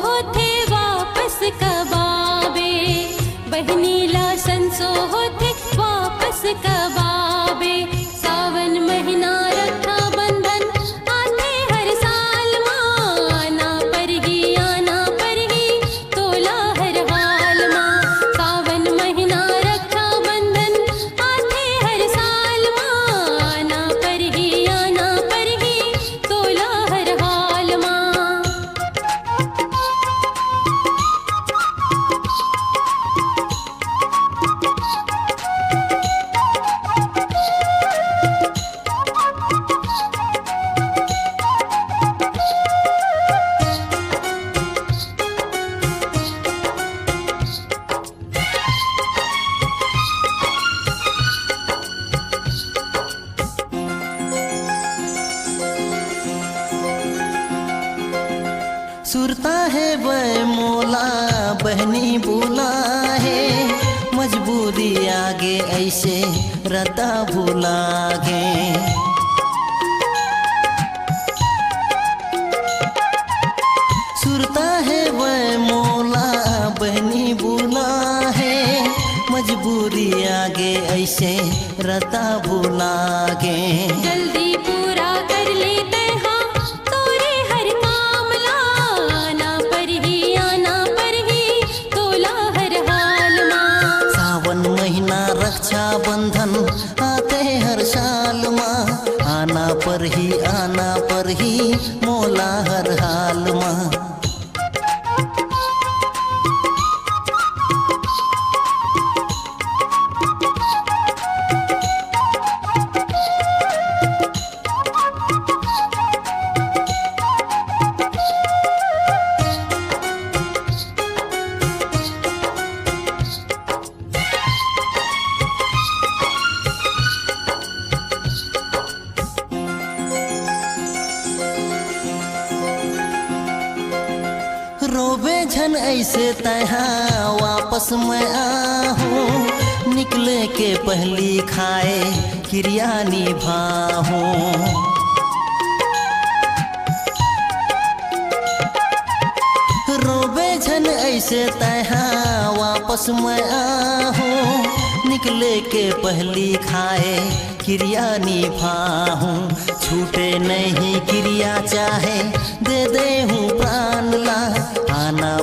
होथे वापस कब आवे, बहनीला संसो होथे वापस कब आवे। सावन महीना रक्षा बंधन आते हर साल माँ, आना पर ही तोला हर हाल माँ। सावन महीना रक्षा बंधन आते हर साल माँ, आना पर ही तोला हर हाल माँ। सुरता है वह मोला बहनी बुला है, मजबूरी आगे ऐसे रता भुलागे। सुरता है वह मोला बहनी बुला है, मजबूरी आगे ऐसे रता भुलागे। जल्दी पूरा कर लेते हाँ तोरे हर काम ला, आना पर ही तोला हर हाल माँ। सावन महीना रक्षा बंधन आते हर साल माँ, आना पर ही मोला हर हाल माँ। रोबे झन ऐसे तहाँ वापस मैं आहूँ, निकले के पहली खाए क्रिया निभाऊँ। रोबे झन ऐसे तहाँ वापस मैं आहूँ, निकले के पहली खाए क्रिया निभाऊँ। छूटे नहीं क्रिया चाहे दे हूँ प्राण ला, आना